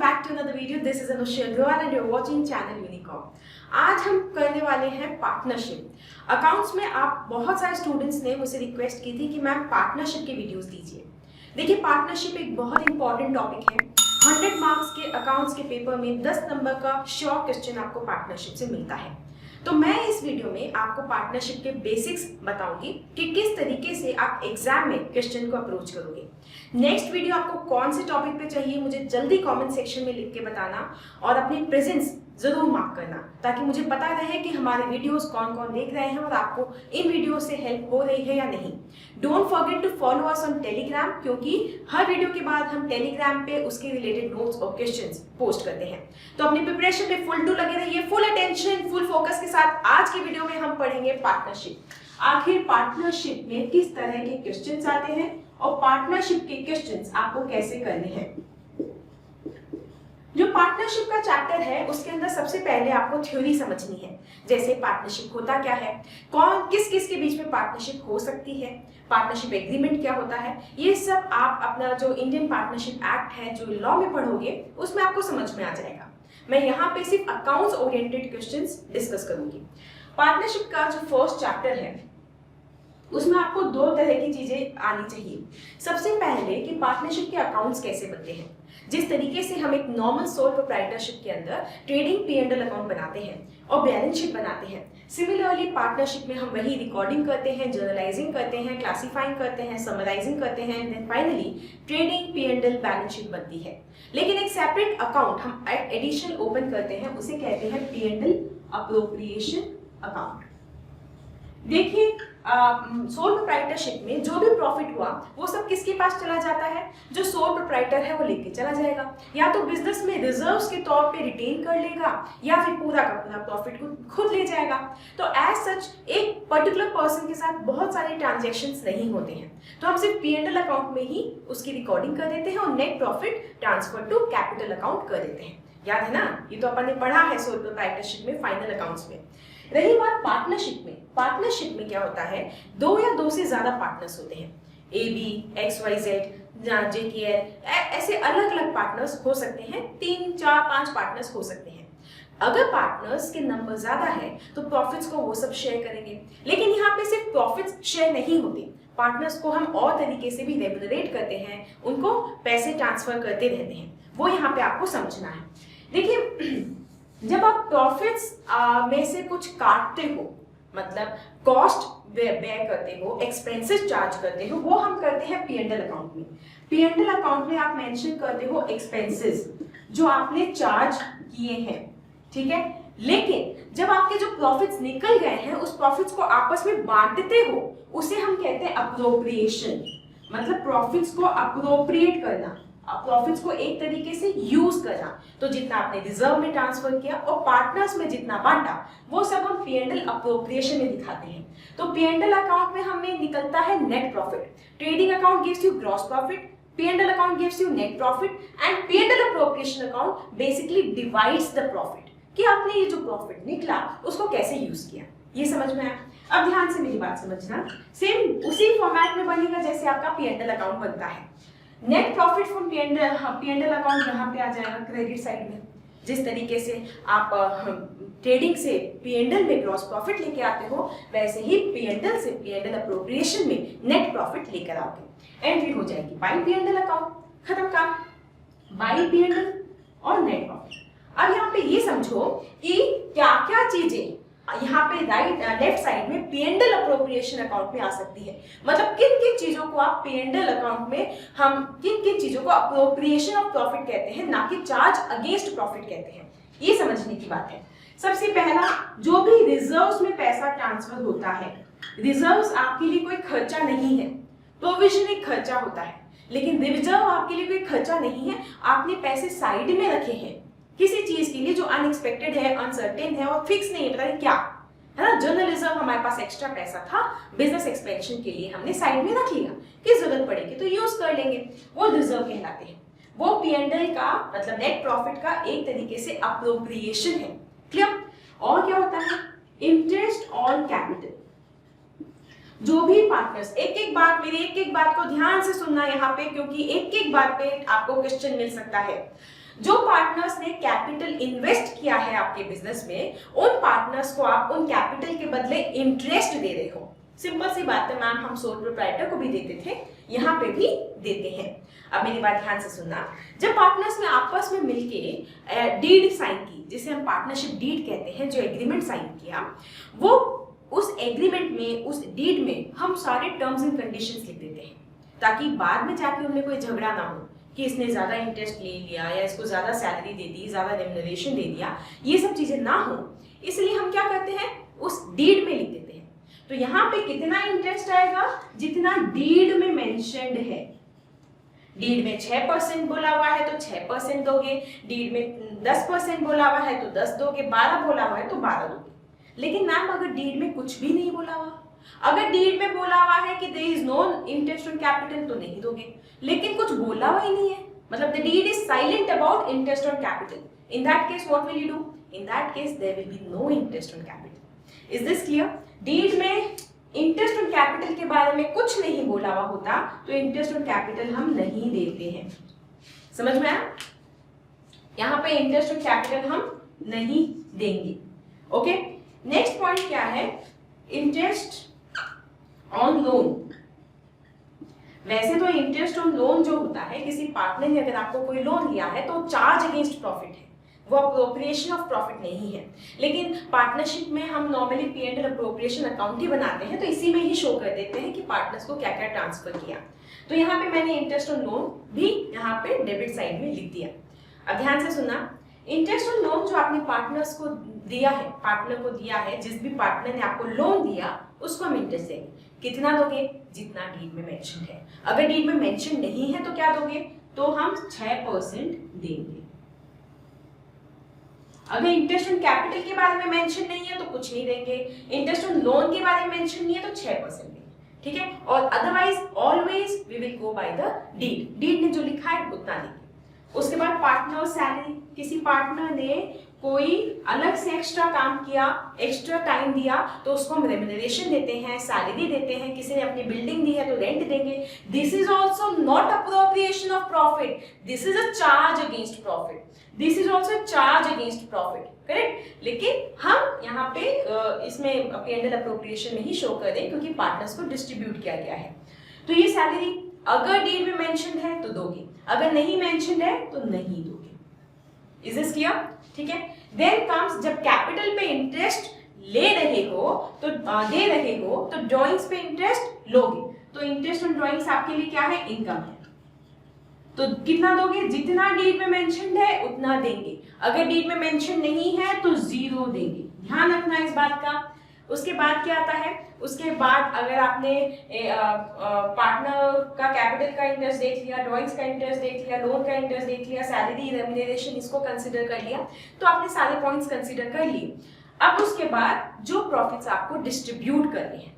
back to another video. This is Anushya Agrawal and you're watching channel Unicom. आज हम करने वाले हैं पार्टनरशिप। अकाउंट्स में आप बहुत सारे स्टूडेंट्स ने मुझसे रिक्वेस्ट की थी कि मैम पार्टनरशिप के वीडियोस दीजिए। देखिए, पार्टनरशिप एक बहुत इंपॉर्टेंट टॉपिक है। 100 मार्क्स के अकाउंट्स के पेपर में 10 नंबर का श्योर क्वेश्चन आपको पार्टनरशिप से मिलता है। तो मैं इस वीडियो में आपको पार्टनरशिप के बेसिक्स बताऊंगी कि किस तरीके से आप एग्जाम में क्वेश्चन को अप्रोच करोगे। नेक्स्ट वीडियो आपको कौन से टॉपिक पे चाहिए मुझे जल्दी कमेंट सेक्शन में लिख के बताना और अपनी प्रेजेंस जरूर मार्क करना, ताकि मुझे पता रहे कि हमारे वीडियोस कौन कौन देख रहे हैं और आपको इन वीडियो से हेल्प हो रही है या नहीं। Don't forget to follow us on Telegram, क्योंकि हर वीडियो के बाद हम टेलीग्राम पे उसके रिलेटेड नोट्स और क्वेश्चंस पोस्ट करते हैं। तो अपनी प्रिपरेशन पे फुल टू लगे रहिए, फुल अटेंशन, फुल फोकस के साथ। आज की वीडियो में हम पढ़ेंगे पार्टनरशिप। आखिर पार्टनरशिप में किस तरह के क्वेश्चंस आते हैं और पार्टनरशिप के क्वेश्चंस आपको कैसे करने हैं। जो पार्टनरशिप का चैप्टर है उसके अंदर सबसे पहले आपको थ्योरी समझनी है, जैसे पार्टनरशिप होता क्या है, कौन किस किस के बीच में पार्टनरशिप हो सकती है, पार्टनरशिप एग्रीमेंट क्या होता है। ये सब आप अपना जो इंडियन पार्टनरशिप एक्ट है जो लॉ में पढ़ोगे उसमें आपको समझ में आ जाएगा। मैं यहाँ पे सिर्फ अकाउंट्स ओरिएंटेड क्वेश्चंस डिस्कस करूंगी। पार्टनरशिप का जो फर्स्ट चैप्टर है उसमें आपको दो तरह की चीजें आनी चाहिए। सबसे पहले कि पार्टनरशिप के अकाउंट्स कैसे बनते हैं। जिस तरीके से हम एक नॉर्मल सोल प्रोप्राइटरशिप के अंदर ट्रेडिंग P&L अकाउंट बनाते हैं और बैलेंस शीट बनाते हैं, सिमिलरली पार्टनरशिप में हम वही रिकॉर्डिंग करते हैं, जर्नलाइजिंग करते हैं, क्लासिफाइंग करते हैं, समराइजिंग करते हैं, then finally trading P&L balance sheet बनती है। लेकिन एक सेपरेट अकाउंट हम एडिशनल ओपन करते हैं, उसे कहते हैं P&L अप्रोप्रिएशन अकाउंट। देखिए, सोल प्रोप्राइटरशिप में जो भी प्रॉफिट हुआ वो सब किसके पास चला जाता है, जो सोल प्रोप्राइटर है वो लेके चला जाएगा। या तो बिजनेस में रिजर्व्स के तौर पे रिटेन कर लेगा या फिर पूरा का पूरा प्रॉफिट को खुद ले जाएगा। तो एज सच एक पर्टिकुलर पर्सन के साथ बहुत सारे ट्रांजैक्शंस नहीं होते हैं, तो हम सिर्फ P&L अकाउंट में ही उसकी रिकॉर्डिंग कर देते हैं और net profit transfer to capital account कर देते हैं। याद है ना, ये तो अपन ने पढ़ा है सोल प्रोप्राइटरशिप में फाइनल अकाउंट्स में। रही बात पार्टनरशिप में क्या होता है, दो या दो से ज्यादा पार्टनर्स होते हैं। AB, XYZ, JKL, ऐसे अलग अलग पार्टनर्स हो सकते हैं, 3, 4, 5 पार्टनर्स हो सकते हैं। अगर पार्टनर्स के नंबर ज्यादा है तो प्रॉफिट्स को वो सब शेयर करेंगे। लेकिन यहाँ पे सिर्फ प्रॉफिट्स शेयर नहीं होते, पार्टनर्स को हम और तरीके से भी रेम्यूनरेट करते हैं, उनको पैसे ट्रांसफर करते रहते हैं, वो यहाँ पे आपको समझना है। देखिए, जब आप प्रॉफिट्स में से कुछ काटते हो, मतलब कॉस्ट बेयर करते हो, एक्सपेंसेस चार्ज करते हो, वो हम करते हैं P&L अकाउंट में। P&L अकाउंट में आप मेंशन करते हो एक्सपेंसेस जो आपने चार्ज किए हैं, ठीक है। लेकिन जब आपके जो प्रॉफिट्स निकल गए हैं उस प्रॉफिट्स को आपस में बांटते हो, उसे हम कहते हैं अप्रोप्रिएशन। मतलब प्रॉफिट्स को अप्रोप्रिएट करना, प्रॉफिट्स को एक तरीके से यूज करना। तो जितना आपने रिजर्व में ट्रांसफर किया और पार्टनर्स में जितना बांटा वो सब हम P&L अप्रोप्रिएशन में दिखाते हैं। तो P&L अकाउंट में हमें निकलता है net profit, trading account gives you gross profit, P&L account gives you net profit and P&L appropriation account basically divides the profit, कि आपने ये जो प्रॉफिट निकला उसको कैसे यूज किया। ये समझ में आया? अब ध्यान से मेरी बात समझना। सेम उसी फॉर्मेट में बनेगा जैसे आपका P&L अकाउंट बनता है। Net profit from P&L account यहाँ पे आ जाएगा क्रेडिट साइड में। जिस तरीके से आप ट्रेडिंग से P&L में ग्रॉस प्रॉफिट लेके आते हो, वैसे ही P&L से P&L अप्रोप्रिएशन में नेट प्रॉफिट लेकर आओगे। एंट्री हो जाएगी बाय P&L अकाउंट, खत्म काम, बाय P&L और नेट प्रॉफिट। अब यहाँ पे ये समझो कि क्या क्या चीजें यहाँ पे लेफ्ट साइड में P&L अप्रोप्रिएशन अकाउंट में आ सकती है। मतलब किन किन चीजों को आप P&L अकाउंट में हम किन किन चीजों को अप्रोप्रिएशन ऑफ प्रॉफिट कहते हैं, ना कि चार्ज अगेंस्ट प्रॉफिट कहते हैं। ये समझने की बात है। सबसे पहला, जो भी रिजर्व्स में पैसा ट्रांसफर होता है, रिजर्व्स आपके लिए कोई खर्चा नहीं है, प्रोविजन एक खर्चा होता है, लेकिन रिजर्व आपके लिए कोई खर्चा नहीं है। आपने पैसे साइड में रखे हैं किसी चीज के लिए जो अनएक्सपेक्टेड है, अनसर्टेन है और फिक्स नहीं है, पता नहीं क्या है ना। जर्नल रिजर्व हमारे पास एक्स्ट्रा पैसा था, बिजनेस एक्सपेंशन के लिए हमने साइड में रख लिया कि जरूरत पड़ेगी तो यूज कर लेंगे, वो रिजर्व कहलाते हैं। वो P&L का मतलब नेट प्रॉफिट का एक तरीके से अप्रोप्रिएशन है। क्लियर? और क्या होता है, इंटरेस्ट ऑन कैपिटल। जो भी पार्टनर्स, एक एक बात को ध्यान से सुनना यहाँ पे, क्योंकि एक एक बात पे आपको क्वेश्चन मिल सकता है। जो पार्टनर्स ने कैपिटल इन्वेस्ट किया है आपके बिजनेस में, उन पार्टनर्स को आप उन कैपिटल के बदले इंटरेस्ट दे रहे हो। सिंपल सी बात है मैम, हम सोल प्रोप्राइटर को भी देते थे, यहाँ पे भी देते हैं। अब मेरी बात ध्यान से सुनना, जब पार्टनर्स ने आपस में मिलके डीड साइन की, जिसे हम पार्टनरशिप डीड कहते हैं, जो एग्रीमेंट साइन किया, वो उस एग्रीमेंट में, उस डीड में हम सारे टर्म्स एंड कंडीशंस लिख देते हैं, ताकि बाद में जाके उनमें कोई झगड़ा ना हो कि इसने ज्यादा इंटरेस्ट ले लिया या इसको ज्यादा सैलरी दे दी, ज्यादा रेम्युनरेशन दे दिया, ये सब चीजें ना हो। इसलिए हम क्या करते हैं, उस डीड में लिख देते हैं। तो यहाँ पे कितना इंटरेस्ट आएगा, जितना डीड में मेंशन्ड है। डीड में 6% बोला हुआ है तो 6% दोगे, डीड में 10% बोला हुआ है तो 10 दोगे, 12 बोला हुआ है तो 12 दोगे। लेकिन मैम अगर डीड में कुछ भी नहीं बोला हुआ, अगर डीड में बोला हुआ है कि there is no interest on capital, तो नहीं दोगे। लेकिन कुछ बोला हुआ ही नहीं है, मतलब the deed is silent about interest on capital, in that case what will you do? In that case there will be no interest on capital. Is this clear? Deed में इंटरेस्ट ऑन कैपिटल के बारे में कुछ नहीं बोला हुआ होता तो इंटरेस्ट ऑन कैपिटल हम नहीं देते हैं। समझ में आया? यहाँ पे इंटरेस्ट ऑन कैपिटल हम नहीं देंगे। ओके, नेक्स्ट पॉइंट क्या है? Interest on loan. वैसे तो इंटरेस्ट ऑन लोन जो होता है, किसी पार्टनर ने अगर आपको कोई लोन लिया है तो चार्ज अगेंस्ट प्रॉफिट है, वो अप्रोप्रिएशन ऑफ प्रॉफिट नहीं है। लेकिन पार्टनरशिप में हम नॉर्मली P&L अप्रोप्रिएशन अकाउंट ही बनाते हैं, तो इसी में ही शो कर देते हैं कि पार्टनर्स को क्या क्या ट्रांसफर किया। तो यहाँ पे मैंने इंटरेस्ट ऑन लोन भी यहाँ पे डेबिट साइड में लिख दिया। अब ध्यान से सुनना, इंटरेस्ट ऑन लोन जो आपने पार्टनर्स को दिया है, पार्टनर को दिया है, जिस भी पार्टनर ने आपको लोन दिया उसको हम इंटरेस्ट देंगे। कितना दोगे? जितना डीड में मेंशन है। अगर डीड में मेंशन नहीं है तो क्या दोगे? तो हम 6% देंगे। अगर इंटरेस्ट ऑन कैपिटल के बारे में मेंशन नहीं है तो कुछ नहीं देंगे, इंटरेस्ट ऑन लोन के बारे में मेंशन नहीं है तो 6% देंगे, ठीक है? और otherwise always we will go by the deed. Deed ने जो लिखा है उतना देंगे। उसके बाद पार्टनर सैलरी, किसी पार्टनर ने कोई अलग से एक्स्ट्रा काम किया, एक्स्ट्रा टाइम दिया, तो उसको हम रेम्युनरेशन देते हैं, सैलरी देते हैं। किसी ने अपनी बिल्डिंग दी है तो रेंट देंगे। This is also not appropriation of profit, this is a charge against profit, this is also charge against profit, correct? लेकिन हम यहाँ पे इसमें P&L अप्रोप्रिएशन में ही शो कर दें, क्योंकि पार्टनर्स को डिस्ट्रीब्यूट किया गया है। तो ये सैलरी अगर डीड में मेंशन है तो दोगे, अगर नहीं मेंशन है तो नहीं दोगे। Is this clear? ठीक है। देन कम्स, जब कैपिटल पे इंटरेस्ट ले रहे हो तो दे रहे हो तो ड्रॉइंग्स पे इंटरेस्ट लोगे। तो इंटरेस्ट ऑन ड्रॉइंग्स आपके लिए क्या है? इनकम है। तो कितना दोगे? जितना डीड में मेंशन है उतना देंगे। अगर डीड में मेंशन नहीं है तो 0 देंगे। ध्यान रखना इस बात का। उसके बाद क्या आता है? उसके बाद अगर आपने पार्टनर का कैपिटल का इंटरेस्ट देख लिया, ड्रॉइंग्स का इंटरेस्ट देख लिया, लोन का इंटरेस्ट देख लिया, सैलरी, रेम्युनरेशन, इसको कंसीडर कर लिया, तो आपने सारे पॉइंट्स कंसीडर कर लिए। अब उसके बाद जो प्रॉफिट्स आपको डिस्ट्रीब्यूट करने हैं,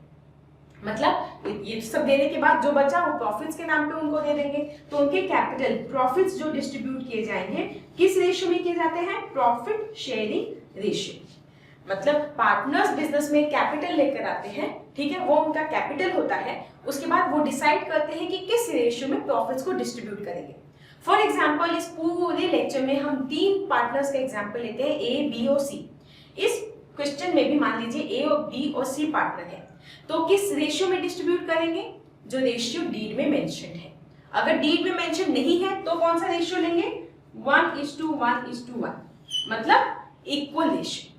मतलब ये सब देने के बाद जो बचा वो प्रॉफिट्स के नाम पे उनको दे देंगे। तो उनके कैपिटल प्रॉफिट्स जो डिस्ट्रीब्यूट किए जाएंगे किस रेशियो में किए जाते हैं? Profit sharing ratio. मतलब पार्टनर्स बिजनेस में कैपिटल लेकर आते हैं, ठीक है, वो उनका कैपिटल होता है। उसके बाद वो डिसाइड करते हैं कि किस रेशियो में प्रॉफिट्स को डिस्ट्रीब्यूट करेंगे। फॉर एग्जांपल, इस पूरे लेक्चर में हम 3 पार्टनर्स का एग्जांपल लेते हैं, ए, बी और सी। इस क्वेश्चन में भी मान लीजिए ए और बी और सी पार्टनर है, तो किस रेशियो में डिस्ट्रीब्यूट करेंगे? जो रेशियो डीड में मेंशन है। अगर डीड में मेंशन नहीं है तो कौन सा रेशियो लेंगे? 1:1:1, मतलब equal ratio.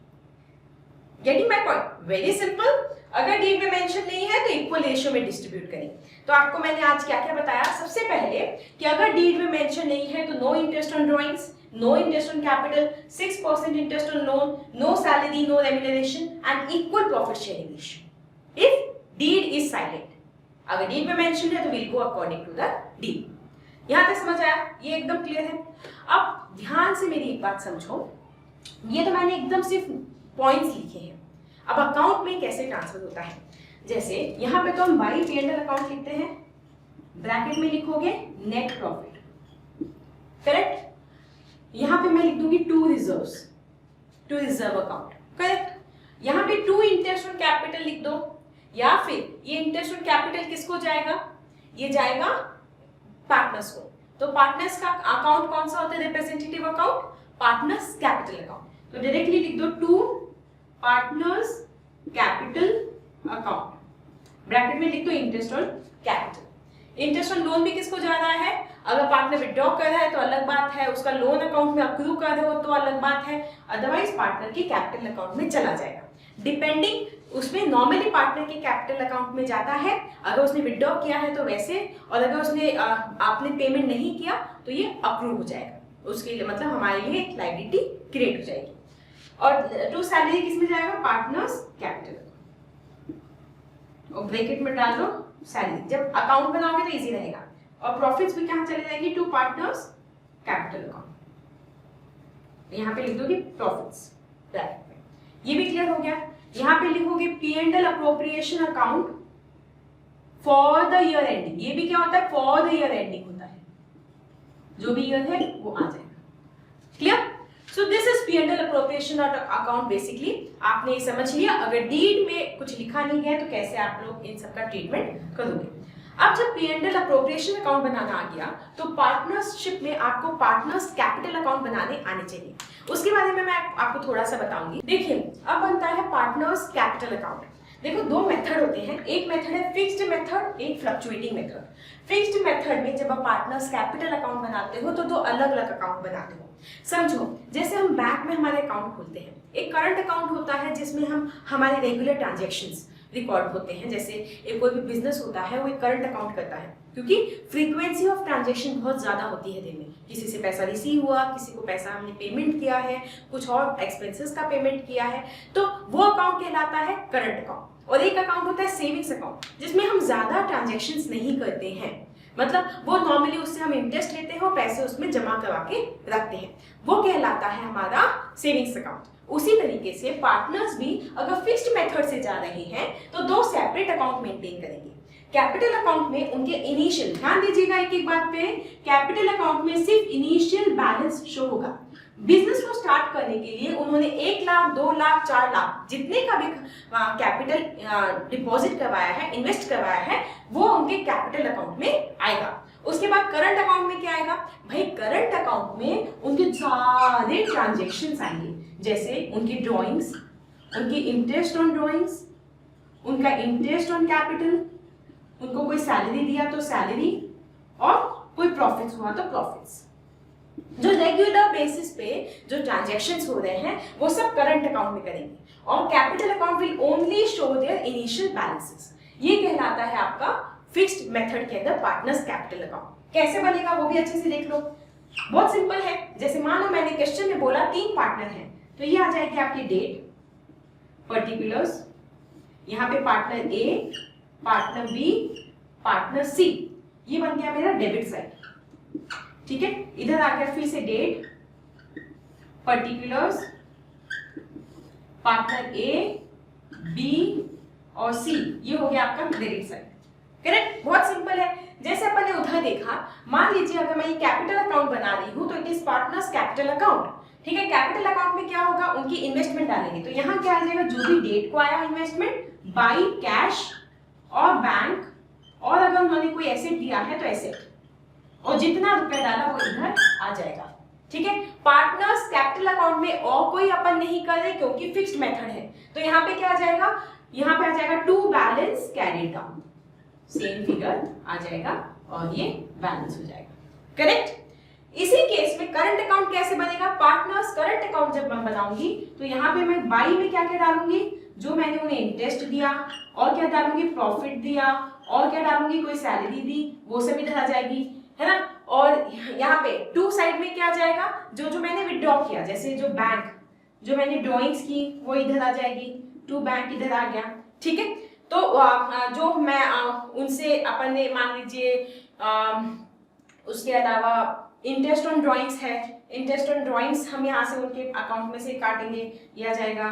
Getting my point? Very simple. अगर डीड में मेंशन नहीं है तो इक्वल रेशियो में डिस्ट्रीब्यूट करें। तो आपको मैंने आज क्या क्या बताया? सबसे पहले कि अगर डीड में मेंशन नहीं है तो no interest on drawings, no interest on capital, 6% interest on loan, no salary, no remuneration and equal profit sharing ratio. If deed is silent, अगर deed में mentioned है तो we'll go according to the deed. यहाँ तक समझ आया? ये एकदम क्लियर है। अब ध्यान से मेरी एक बात समझो, ये तो मैंने एकदम सिर्फ पॉइंट्स लिखे हैं। अब अकाउंट में कैसे ट्रांसफर होता है? जैसे यहाँ पे तो हम बाई P&L अकाउंट लिखते हैं, ब्रैकेट में लिखोगे नेट प्रॉफिट, करेक्ट? यहाँ पे मैं लिख दूंगी टू रिजर्व अकाउंट, करेक्ट? यहाँ पे टू इंटरेस्ट ऑन कैपिटल लिख दो, या फिर ये इंटरेस्ट ऑन कैपिटल किसको जाएगा? ये जाएगा पार्टनर्स को। तो पार्टनर्स का अकाउंट कौन सा होता है? Representative account? Partners capital account. तो डायरेक्टली लिख दो to partners capital account, bracket में लिख दो interest on capital. Interest on loan भी किसको जा रहा है? अगर पार्टनर विड्रॉ कर रहा है तो अलग बात है, उसका लोन अकाउंट में अक्रू कर रहे हो तो अलग बात है, अदरवाइज पार्टनर के कैपिटल अकाउंट में चला जाएगा। डिपेंडिंग उसमें नॉर्मली पार्टनर के कैपिटल अकाउंट में जाता है, अगर उसने विड्रॉ किया है तो वैसे, और अगर उसने आपने पेमेंट नहीं किया तो ये अक्रू हो जाएगा, उसके लिए मतलब हमारे लिए एक लायबिलिटी क्रिएट हो जाएगी। और टू सैलरी किस में जाएगा? पार्टनर्स कैपिटल, और ब्रैकेट में डाल दो सैलरी। जब अकाउंट बनाओगे तो इजी रहेगा। और प्रॉफिट्स भी कहां चले जाएंगे? टू पार्टनर्स कैपिटल अकाउंट, यहाँ पे लिख दोगे प्रॉफिट्स ब्रैकेट में। ये भी क्लियर हो गया। यहाँ पे लिखोगे P&L appropriation account for the year ending. ये भी क्या होता है? फॉर द ईयर एंडिंग होता है, जो भी ईयर है वो आ जाएगा। Clear? So this is P&L appropriation account. Basically आपने ये समझ लिया। अगर डीड में कुछ लिखा नहीं है तो कैसे आप लोग इन सबका ट्रीटमेंट करोगे। अब जब P&L अप्रोप्रिएशन अकाउंट बनाना आ गया तो पार्टनरशिप में आपको पार्टनर्स कैपिटल अकाउंट बनाने आने चाहिए। उसके बारे में मैं आपको थोड़ा सा बताऊंगी। देखिए अब बनता है पार्टनर्स कैपिटल अकाउंट। देखो दो मेथड होते हैं, एक मेथड है फिक्स्ड मेथड, एक फ्लक्चुएटिंग मेथड। फिक्स्ड मेथड में जब आप पार्टनर्स कैपिटल अकाउंट बनाते हो तो दो अलग अलग अकाउंट बनाते हो। समझो जैसे हम बैंक में हमारे अकाउंट खोलते हैं, एक करंट अकाउंट होता है जिसमें हम हमारे रेगुलर ट्रांजैक्शंस रिकॉर्ड होते हैं। जैसे एक कोई भी बिजनेस होता है वो एक करंट अकाउंट करता है, क्योंकि फ्रीक्वेंसी ऑफ ट्रांजैक्शन बहुत ज्यादा होती है दिन में। किसी से पैसा रिसीव हुआ, किसी को पैसा हमने पेमेंट किया है, कुछ और एक्सपेंसेस का पेमेंट किया है, तो वो अकाउंट कहलाता है करंट अकाउंट। और एक अकाउंट होता है सेविंग्स अकाउंट, जिसमें हम ज्यादा ट्रांजेक्शन्स नहीं करते हैं, मतलब वो नॉर्मली उससे हम इंटरेस्ट लेते हैं और पैसे उसमें जमा करवा के रखते हैं, वो कहलाता है हमारा सेविंग्स अकाउंट। उसी तरीके से पार्टनर्स भी अगर फिक्स्ड मेथड से जा रहे हैं तो दो सेपरेट अकाउंट मेंटेन करेंगे। कैपिटल अकाउंट में उनके इनिशियल, ध्यान दीजिएगा एक एक बात पे, कैपिटल अकाउंट में सिर्फ इनिशियल बैलेंस शो होगा। बिजनेस को स्टार्ट करने के लिए उन्होंने 1 लाख 2 लाख 4 लाख जितने का भी कैपिटल डिपॉजिट करवाया है, इन्वेस्ट करवाया है, वो उनके कैपिटल अकाउंट में आएगा। उसके बाद करंट अकाउंट में क्या आएगा? भाई करंट अकाउंट में उनके सारे ट्रांजैक्शंस आएंगे, जैसे उनकी ड्रॉइंग्स, उनकी इंटरेस्ट ऑन ड्रॉइंग्स, उनका इंटरेस्ट ऑन कैपिटल, उनको कोई सैलरी दिया तो सैलरी, और कोई प्रॉफिट्स हुआ तो प्रॉफिट्स। जो रेगुलर बेसिस पे जो ट्रांजैक्शंस हो रहे हैं वो सब करंट अकाउंट में करेंगे, और capital account will only show their initial balances. ये कहलाता है आपका फिक्स्ड मेथड के अंदर पार्टनर्स कैपिटल अकाउंट। कैसे बनेगा वो भी अच्छे से देख लो, बहुत सिंपल है। जैसे मान लो मैंने क्वेश्चन में बोला 3 पार्टनर हैं, तो ये आ जाएगी आपकी डेट, पर्टिकुलर्स, यहाँ पे पार्टनर ए, पार्टनर बी, पार्टनर सी, ये बन गया मेरा डेबिट साइड। ठीक है, इधर आ गया फिर से डेट, पर्टिकुलर्स, पार्टनर ए, बी और सी, ये हो गया आपका क्रेडिट साइड। करेक्ट, बहुत सिंपल है। जैसे अपन ने उधर देखा, मान लीजिए अगर मैं ये कैपिटल अकाउंट बना रही हूं तो it is partners capital account. ठीक है, कैपिटल अकाउंट में क्या होगा? उनकी इन्वेस्टमेंट डालेंगे, तो यहाँ क्या आ जाएगा? जो भी डेट को आया इन्वेस्टमेंट, बाई कैश और बैंक, और अगर उन्होंने कोई एसेट दिया है तो एसेट, और जितना रुपया डाला वो इधर आ जाएगा। ठीक है, पार्टनर्स कैपिटल अकाउंट में और कोई अपन नहीं कर रहे क्योंकि फिक्स्ड मेथड है, तो यहाँ पे क्या आ जाएगा? यहाँ पे आ जाएगा to balance carried down, same figure आ जाएगा और ये बैलेंस हो जाएगा। करेक्ट। इसी केस में करंट अकाउंट कैसे बनेगा? पार्टनर्स करंट अकाउंट जब मैं बनाऊंगी तो यहाँ पे मैं बाई में क्या क्या डालूंगी? जो मैंने उन्हें इंटरेस्ट दिया, और क्या डालूंगी? प्रॉफिट दिया, और क्या डालूंगी? कोई सैलरी दी, वो सब इधर आ जाएगी, है ना। और यहाँ पे टू साइड में क्या आ जाएगा? जो जो मैंने विड्रॉ किया, जैसे जो बैंक, जो मैंने ड्रॉइंग्स की वो इधर आ जाएगी, टू बैंक इधर आ गया। ठीक है, तो जो मैं उनसे अपन ने मान लीजिए उसके अलावा इंटरेस्ट ऑन ड्रॉइंग्स है, इंटरेस्ट ऑन ड्रॉइंग्स हम यहाँ से उनके अकाउंट में से काटेंगे, ये आ जाएगा,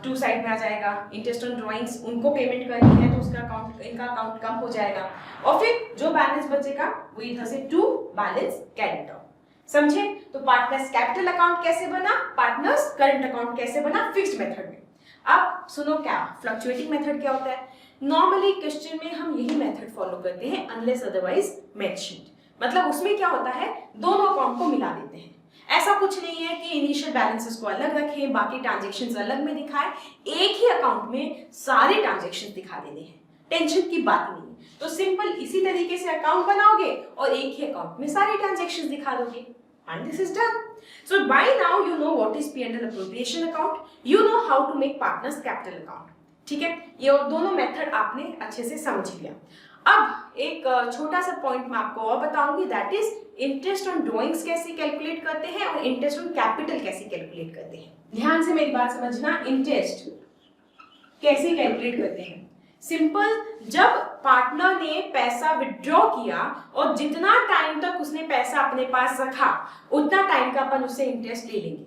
टू साइड में आ जाएगा। इंटरेस्ट ऑन ड्रॉइंग्स उनको पेमेंट करनी है तो उसका अकाउंट, इनका अकाउंट कम हो जाएगा, और फिर जो बैलेंस बचेगा वो इधर से टू बैलेंस कैरिड डाउन। समझे? तो पार्टनर्स कैपिटल अकाउंट कैसे बना, पार्टनर्स करंट अकाउंट कैसे बना फिक्स्ड मेथड में। अब सुनो क्या फ्लक्चुएटिंग मेथड क्या होता है। नॉर्मली क्वेश्चन में हम यही मेथड फॉलो करते हैं अनलेस अदरवाइज मेंशन्ड। मतलब उसमें क्या होता है, दोनों अकाउंट को मिला देते हैं। ऐसा कुछ नहीं है कि इनिशियल बैलेंसेस को अलग रखें, बाकी ट्रांजेक्शन्स अलग में दिखाएं, एक ही अकाउंट में सारे ट्रांजेक्शन्स दिखा देने हैं, टेंशन की बात नहीं है। तो सिंपल इसी तरीके से अकाउंट बनाओगे और एक ही अकाउंट में सारे ट्रांजेक्शन्स दिखा दोगे and this is done. So by now you know what is P&L appropriation account, you know how to make partners capital account. ठीक है, ये दोनों मेथड आपने अच्छे से समझ लिया। अब एक छोटा सा पॉइंट मैं आपको और बताऊंगी, that is interest on drawings कैसे कैलकुलेट करते हैं और इंटरेस्ट ऑन कैपिटल कैसे कैलकुलेट करते हैं। ध्यान से मेरी बात समझना, इंटरेस्ट कैसे कैलकुलेट करते हैं। सिंपल, जब पार्टनर ने पैसा विड्रॉ किया और जितना टाइम तक उसने पैसा अपने पास रखा उतना टाइम का अपन उससे इंटरेस्ट ले लेंगे।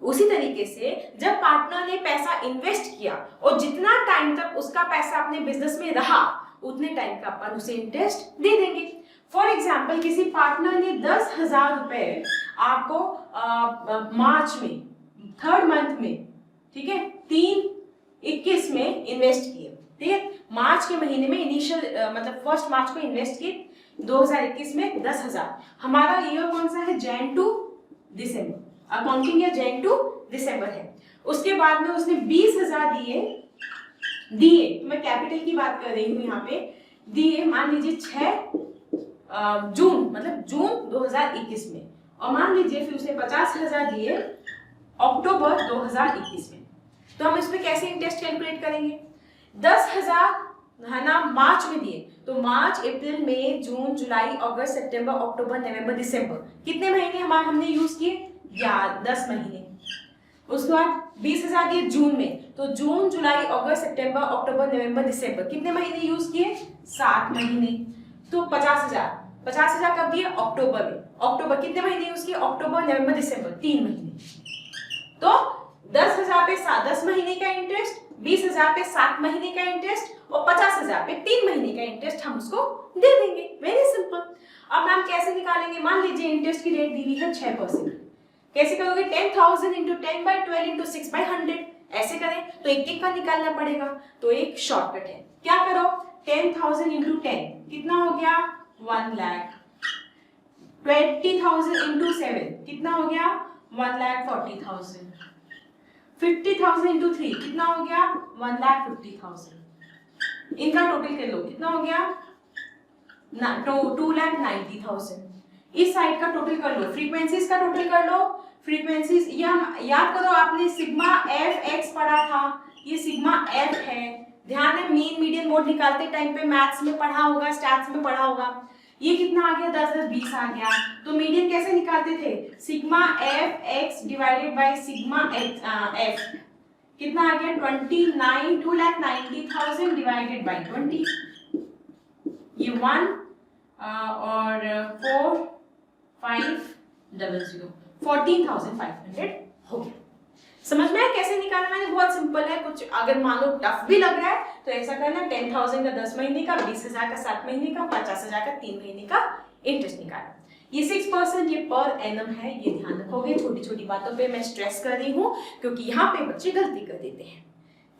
उसी तरीके से जब पार्टनर ने पैसा इन्वेस्ट किया और जितना टाइम तक उसका पैसा अपने बिजनेस में रहा उतने टाइम का अपन उसे इंटरेस्ट दे देंगे। फॉर एग्जाम्पल, किसी पार्टनर ने 10,000 रुपए आपको मार्च में, थर्ड मंथ में, ठीक है, 3/21 में इन्वेस्ट किए। ठीक है, मार्च के महीने में इनिशियल मतलब 1 मार्च को इन्वेस्ट किए 2021 में 10,000। हमारा ईयर कौन सा है? Jan to December, accounting year Jan to December है। उसके बाद में उसने 20,000 दिए, तो मैं कैपिटल की बात कर रही हूँ यहाँ पे, दिए मान लीजिए 6 जून, मतलब जून 2021 में, और मान लीजिए फिर उसने 50,000 दिए अक्टूबर 2021 में। तो हम इसमें कैसे इंटरेस्ट कैलकुलेट करेंगे? 10,000 है ना मार्च में दिए, तो मार्च, अप्रैल, मई, जून, जुलाई, अगस्त, सितंबर, अक्टूबर, नवंबर, दिसंबर, कितने महीने हमने यूज किए? या 10 महीने। उसके बाद 20,000 दिए जून में, तो जून, जुलाई, अगस्त, सितंबर, अक्टूबर, नवंबर, दिसंबर, कितने महीने यूज किए? 7 महीने। तो 50,000 कब दिए? अक्टूबर में। अक्टूबर कितने महीने यूज किए? अक्टूबर, नवंबर, दिसंबर, 3 महीने। तो 10,000 पे 10 महीने का इंटरेस्ट, 20,000 पे 7 महीने का इंटरेस्ट और 50,000 पे 3 महीने का इंटरेस्ट हम उसको दे देंगे। Very simple. अब मैम कैसे निकालेंगे? मान लीजिए इंटरेस्ट की रेट दी हुई है 6%। कैसे करोगे? 10,000 इंटू 10/12 इंटू 6/100 ऐसे करें, तो एक एक का निकालना पड़ेगा। तो एक शॉर्टकट है, क्या करो? 10,000 इंटू 10 कितना हो गया? 1 लाख। 20,000 इंटू 7 कितना हो गया? 1,40,000। 50,000 इंटू 3 कितना हो गया? 1,50,000। इनका टोटल कर लो, कितना हो गया? 2,90,000। इस साइड का टोटल कर लो, फ्रीक्वेंसीज का टोटल कर लो। फ्रीक्वेंसीज ये हम याद करो, आपने सिग्मा एफ एक्स पढ़ा था, ये सिग्मा एफ है। ध्यान है, मीन मीडियन मोड निकालते टाइम पे मैथ्स में पढ़ा होगा, स्टैट्स में पढ़ा होगा। ये कितना आ गया? 10 10 20 आ गया। तो मीडियन कैसे निकालते थे? Sigma F x divided by sigma F, कितना आ गया? 29, 2,90,000 डिवाइडेड बाय 20, ये 1 और 4 5 00, 14,500 हो गया। समझ में आया कैसे निकालना? मैंने बहुत सिंपल है। कुछ अगर मान लो टफ भी लग रहा है तो ऐसा करना, 10,000 का 10 महीने का, 20,000 का 7 महीने का, 50,000 का 3 महीने का इंटरेस्ट निकालना। ये 6% ये पर एनम है, ये ध्यान रखोगे। छोटी छोटी बातों पे मैं स्ट्रेस कर रही हूँ क्योंकि यहाँ पे बच्चे गलती कर देते हैं।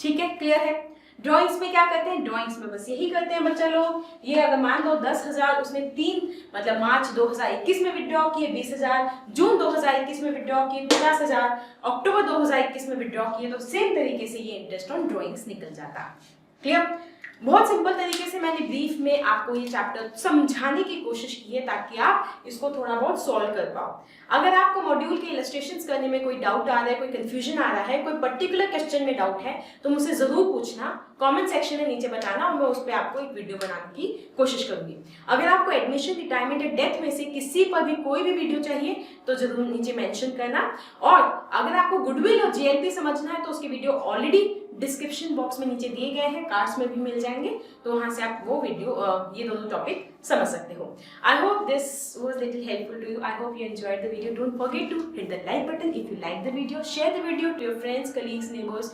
ठीक है, क्लियर है? ड्राइंग्स में क्या करते हैं? ड्राइंग्स में बस यही करते हैं बच्चा लोग। ये अगर मान लो 10,000 उसने 3 मतलब मार्च 2021 में विड्रॉ किए, 20,000 जून 2021 में विड्रॉ किए, 50,000 अक्टूबर 2021 में विड्रॉ किए, तो सेम तरीके से ये इंटरेस्ट ऑन ड्राइंग्स निकल जाता है। क्लियर? बहुत सिंपल तरीके से मैंने ब्रीफ में आपको ये चैप्टर समझाने की कोशिश की है ताकि आप इसको थोड़ा बहुत सॉल्व कर पाओ। अगर आपको मॉड्यूल के इलस्ट्रेशंस करने में कोई डाउट आ रहा है, कोई कंफ्यूजन आ रहा है, कोई पर्टिकुलर क्वेश्चन में डाउट है, तो मुझसे जरूर पूछना, कमेंट सेक्शन में नीचे बताना और मैं उस पर आपको एक वीडियो बनाने की कोशिश करूंगी। अगर आपको एडमिशन, रिटायरमेंट या डेथ में से किसी पर भी कोई भी वीडियो चाहिए तो जरूर नीचे मेंशन करना। और अगर आपको गुडविल और जीएलपी समझना है तो उसके वीडियो ऑलरेडी डिस्क्रिप्शन बॉक्स में नीचे दिए गए हैं, कार्ड्स में भी मिल जाएंगे, तो वहां से आप वो वीडियो ये दोनों टॉपिक समझ सकते हो। I hope this was little helpful to you. I hope you enjoyed the video. Don't forget to hit the like button if you like the video. Share the video to your friends, colleagues, neighbors,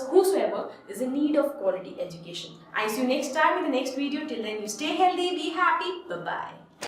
whosoever is in need of quality education. I see you next time in the next video. Till then, you stay healthy, be happy. Bye bye.